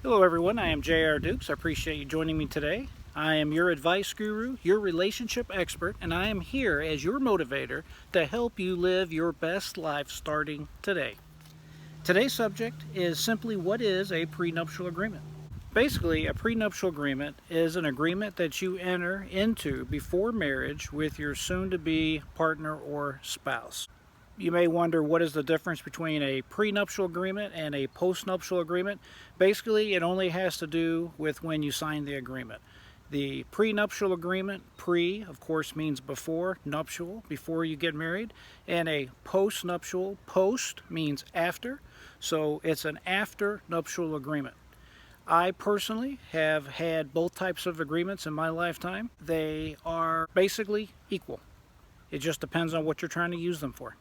Hello everyone, I am JRDukes. I appreciate you joining me today. I am your advice guru, your relationship expert, and I am here as your motivator to help you live your best life starting today. Today's subject is simply what is a prenuptial agreement. Basically, a prenuptial agreement is an agreement that you enter into before marriage with your soon-to-be partner or spouse. You may wonder what is the difference between a prenuptial agreement and a postnuptial agreement. Basically, it only has to do with when you sign the agreement. The prenuptial agreement, pre, of course, means before, nuptial, before you get married, and a postnuptial, post means after, so it's an after nuptial agreement. I personally have had both types of agreements in my lifetime. They are basically equal. It just depends on what you're trying to use them for.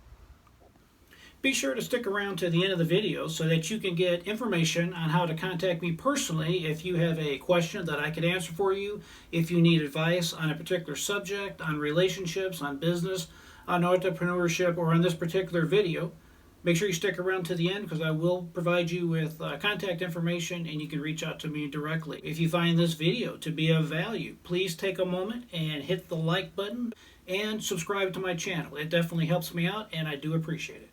Be sure to stick around to the end of the video so that you can get information on how to contact me personally if you have a question that I could answer for you, if you need advice on a particular subject, on relationships, on business, on entrepreneurship, or on this particular video. Make sure you stick around to the end because I will provide you with contact information and you can reach out to me directly. If you find this video to be of value, please take a moment and hit the like button and subscribe to my channel. It definitely helps me out and I do appreciate it.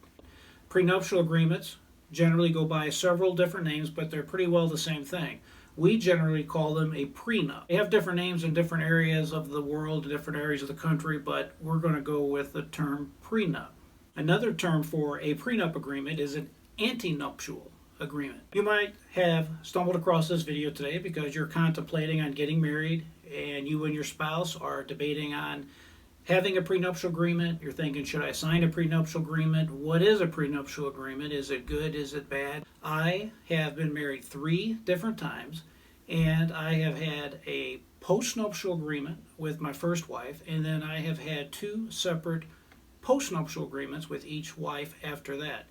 Prenuptial agreements generally go by several different names, but they're pretty well the same thing. We generally call them a prenup. They have different names in different areas of the world, different areas of the country, but we're going to go with the term prenup. Another term for a prenup agreement is an antenuptial agreement. You might have stumbled across this video today because you're contemplating on getting married and you and your spouse are debating on having a prenuptial agreement. You're thinking, should I sign a prenuptial agreement? What is a prenuptial agreement? Is it good? Is it bad? I have been married 3 different times, and I have had a postnuptial agreement with my first wife, and then I have had 2 separate postnuptial agreements with each wife after that.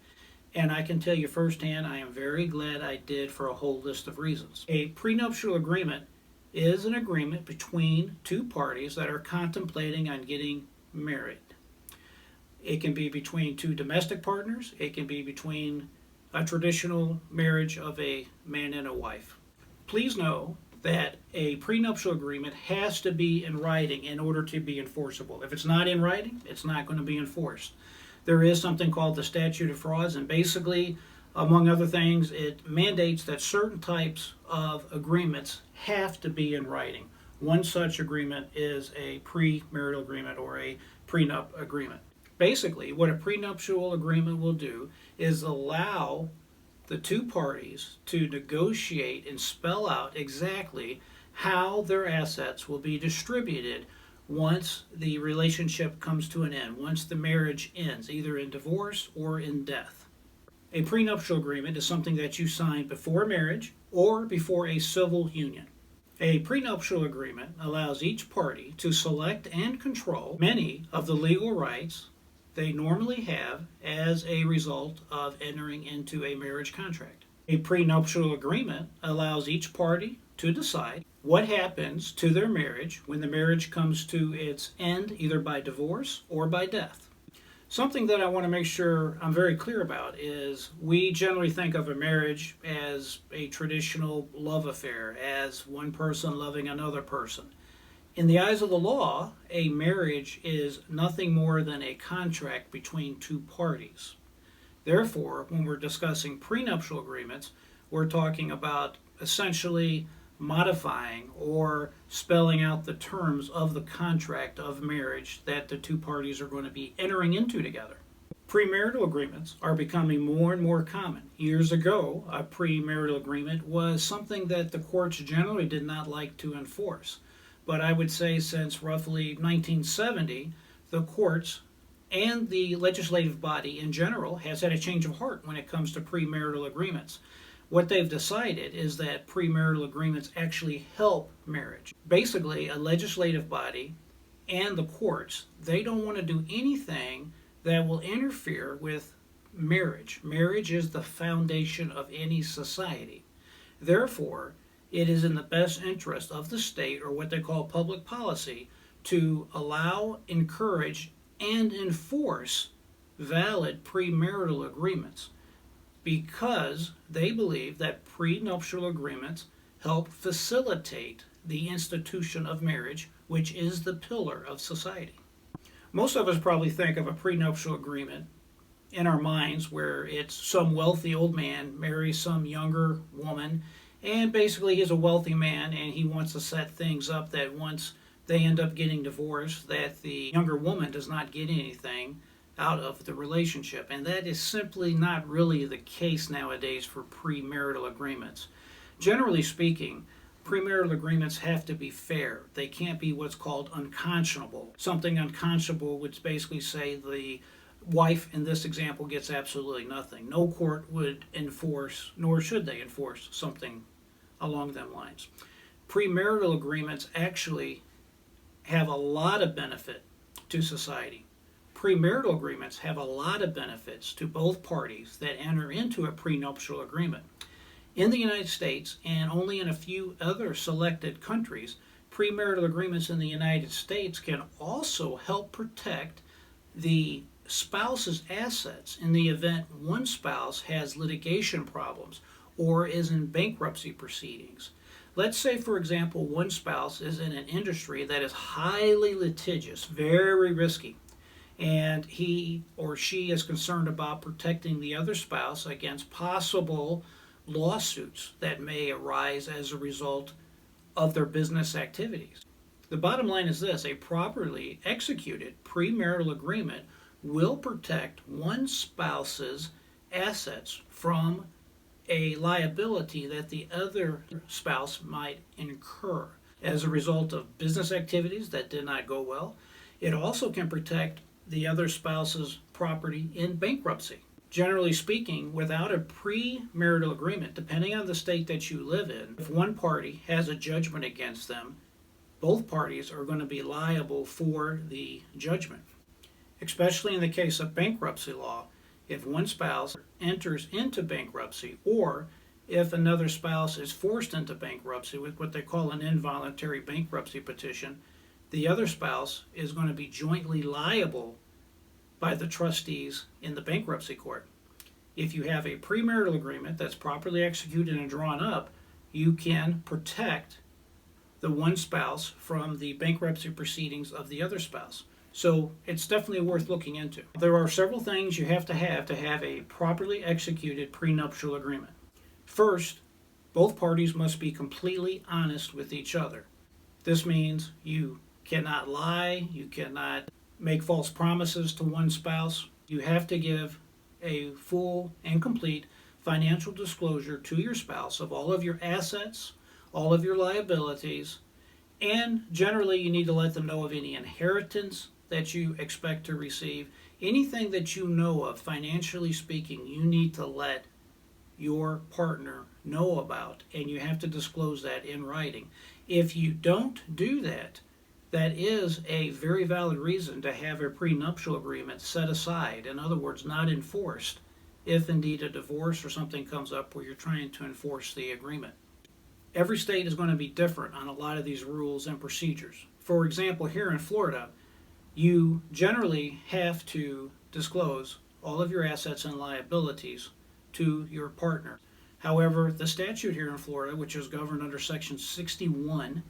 And I can tell you firsthand, I am very glad I did for a whole list of reasons. A prenuptial agreement is an agreement between 2 parties that are contemplating on getting married. It can be between 2 domestic partners. It can be between a traditional marriage of a man and a wife. Please know that a prenuptial agreement has to be in writing in order to be enforceable. If it's not in writing, it's not going to be enforced. There is something called the statute of frauds, and basically, among other things, it mandates that certain types of agreements have to be in writing. One such agreement is a premarital agreement or a prenup agreement. Basically, what a prenuptial agreement will do is allow the 2 parties to negotiate and spell out exactly how their assets will be distributed once the relationship comes to an end, once the marriage ends, either in divorce or in death. A prenuptial agreement is something that you sign before marriage or before a civil union. A prenuptial agreement allows each party to select and control many of the legal rights they normally have as a result of entering into a marriage contract. A prenuptial agreement allows each party to decide what happens to their marriage when the marriage comes to its end, either by divorce or by death. Something that I want to make sure I'm very clear about is we generally think of a marriage as a traditional love affair, as one person loving another person. In the eyes of the law, a marriage is nothing more than a contract between 2 parties. Therefore, when we're discussing prenuptial agreements, we're talking about essentially modifying or spelling out the terms of the contract of marriage that the 2 parties are going to be entering into together. Premarital agreements are becoming more and more common. Years ago, a premarital agreement was something that the courts generally did not like to enforce. But I would say since roughly 1970, the courts and the legislative body in general has had a change of heart when it comes to premarital agreements. What they've decided is that premarital agreements actually help marriage. Basically, a legislative body and the courts, they don't want to do anything that will interfere with marriage. Marriage is the foundation of any society. Therefore, it is in the best interest of the state, or what they call public policy, to allow, encourage, and enforce valid premarital agreements. because they believe that prenuptial agreements help facilitate the institution of marriage, which is the pillar of society. Most of us probably think of a prenuptial agreement in our minds where it's some wealthy old man marries some younger woman, and basically he's a wealthy man and he wants to set things up that once they end up getting divorced, that the younger woman does not get anything out of the relationship. And that is simply not really the case nowadays for premarital agreements. Generally speaking, premarital agreements have to be fair. They can't be what's called unconscionable. Something unconscionable would basically say the wife in this example gets absolutely nothing. No court would enforce, nor should they enforce, something along them lines. Premarital agreements actually have a lot of benefit to society. Premarital agreements have a lot of benefits to both parties that enter into a prenuptial agreement. In the United States, and only in a few other selected countries, premarital agreements in the United States can also help protect the spouse's assets in the event one spouse has litigation problems or is in bankruptcy proceedings. Let's say, for example, one spouse is in an industry that is highly litigious, very risky, and he or she is concerned about protecting the other spouse against possible lawsuits that may arise as a result of their business activities. The bottom line is this: a properly executed premarital agreement will protect one spouse's assets from a liability that the other spouse might incur as a result of business activities that did not go well. It also can protect the other spouse's property in bankruptcy. Generally speaking, without a premarital agreement, depending on the state that you live in, if one party has a judgment against them, both parties are going to be liable for the judgment. Especially in the case of bankruptcy law, if one spouse enters into bankruptcy, or if another spouse is forced into bankruptcy with what they call an involuntary bankruptcy petition, the other spouse is going to be jointly liable by the trustees in the bankruptcy court. If you have a premarital agreement that's properly executed and drawn up, you can protect the one spouse from the bankruptcy proceedings of the other spouse. So it's definitely worth looking into. There are several things you have to have a properly executed prenuptial agreement. First, both parties must be completely honest with each other. This means you cannot lie, you cannot make false promises to one spouse. You have to give a full and complete financial disclosure to your spouse of all of your assets, all of your liabilities, and generally you need to let them know of any inheritance that you expect to receive. Anything that you know of, financially speaking, you need to let your partner know about, and you have to disclose that in writing. If you don't do that, that is a very valid reason to have a prenuptial agreement set aside. In other words, not enforced, if indeed a divorce or something comes up where you're trying to enforce the agreement. Every state is going to be different on a lot of these rules and procedures. For example, here in Florida, you generally have to disclose all of your assets and liabilities to your partner. However, the statute here in Florida, which is governed under Section 61,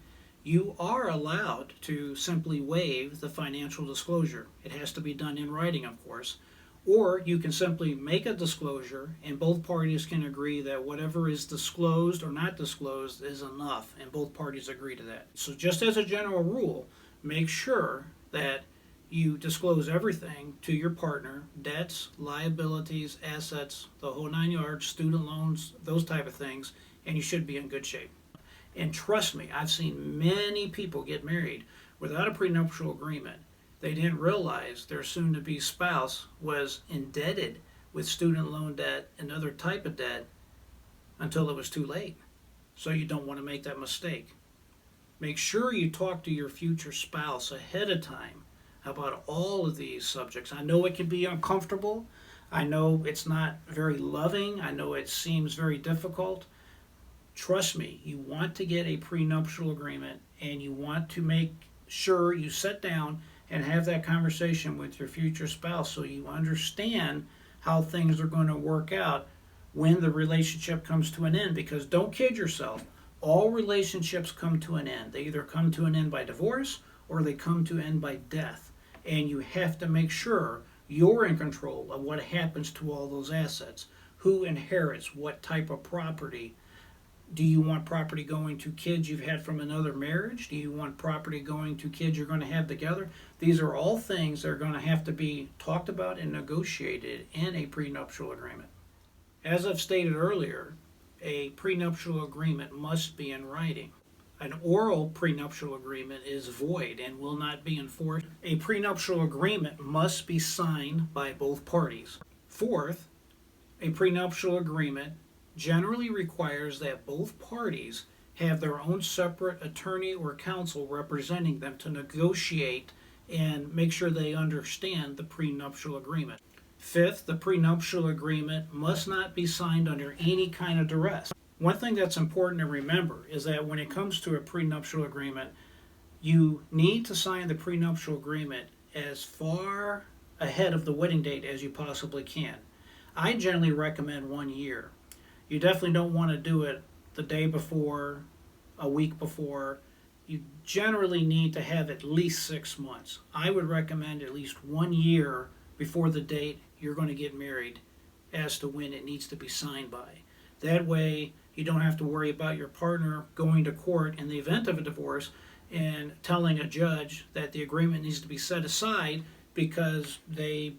you are allowed to simply waive the financial disclosure. It has to be done in writing, of course. Or you can simply make a disclosure and both parties can agree that whatever is disclosed or not disclosed is enough, and both parties agree to that. So just as a general rule, make sure that you disclose everything to your partner: debts, liabilities, assets, the whole nine yards, student loans, those type of things, and you should be in good shape. And trust me, I've seen many people get married without a prenuptial agreement. They didn't realize their soon-to-be spouse was indebted with student loan debt and other type of debt until it was too late. So you don't want to make that mistake. Make sure you talk to your future spouse ahead of time about all of these subjects. I know it can be uncomfortable. I know it's not very loving. I know it seems very difficult. Trust me, you want to get a prenuptial agreement, and you want to make sure you sit down and have that conversation with your future spouse so you understand how things are going to work out when the relationship comes to an end, because don't kid yourself, all relationships come to an end. They either come to an end by divorce or they come to an end by death. And you have to make sure you're in control of what happens to all those assets. Who inherits what type of property? Do you want property going to kids you've had from another marriage? Do you want property going to kids you're going to have together? These are all things that are going to have to be talked about and negotiated in a prenuptial agreement. As I've stated earlier, a prenuptial agreement must be in writing. An oral prenuptial agreement is void and will not be enforced. A prenuptial agreement must be signed by both parties. Fourth, a prenuptial agreement generally requires that both parties have their own separate attorney or counsel representing them to negotiate and make sure they understand the prenuptial agreement. Fifth, the prenuptial agreement must not be signed under any kind of duress. One thing that's important to remember is that when it comes to a prenuptial agreement, you need to sign the prenuptial agreement as far ahead of the wedding date as you possibly can. I generally recommend 1 year. You definitely don't want to do it the day before, a week before. You generally need to have at least 6 months. I would recommend at least 1 year before the date you're going to get married as to when it needs to be signed by. That way you don't have to worry about your partner going to court in the event of a divorce and telling a judge that the agreement needs to be set aside because they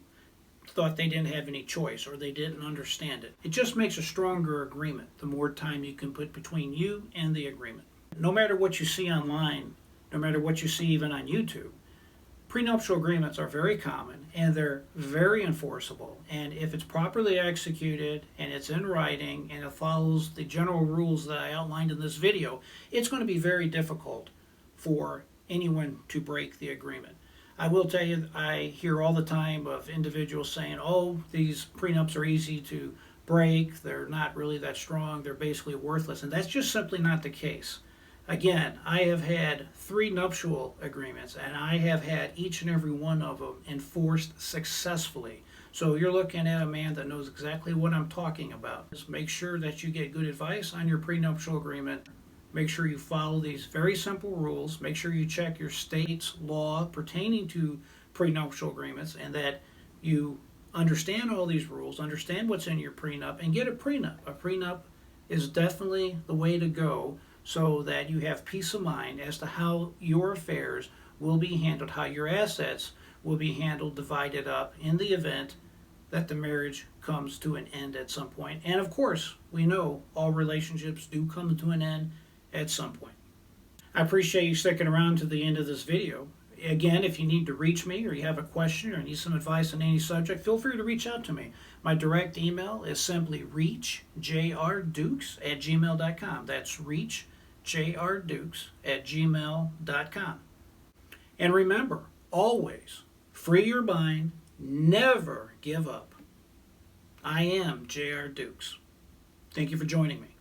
thought they didn't have any choice or they didn't understand it. It just makes a stronger agreement the more time you can put between you and the agreement. No matter what you see online, no matter what you see even on YouTube, prenuptial agreements are very common and they're very enforceable. And if it's properly executed and it's in writing and it follows the general rules that I outlined in this video, it's going to be very difficult for anyone to break the agreement. I will tell you, I hear all the time of individuals saying, oh, these prenups are easy to break, they're not really that strong, they're basically worthless. And that's just simply not the case. Again, I have had 3 nuptial agreements, and I have had each and every one of them enforced successfully. So you're looking at a man that knows exactly what I'm talking about. Just make sure that you get good advice on your prenuptial agreement. Make sure you follow these very simple rules. Make sure you check your state's law pertaining to prenuptial agreements and that you understand all these rules, understand what's in your prenup, and get a prenup. A prenup is definitely the way to go so that you have peace of mind as to how your affairs will be handled, how your assets will be handled, divided up in the event that the marriage comes to an end at some point. And of course, we know all relationships do come to an end at some point. I appreciate you sticking around to the end of this video. Again, if you need to reach me or you have a question or need some advice on any subject, feel free to reach out to me. My direct email is simply ReachJRDukes@gmail.com. That's ReachJRDukes@gmail.com. And remember, always free your mind, never give up. I am JR Dukes. Thank you for joining me.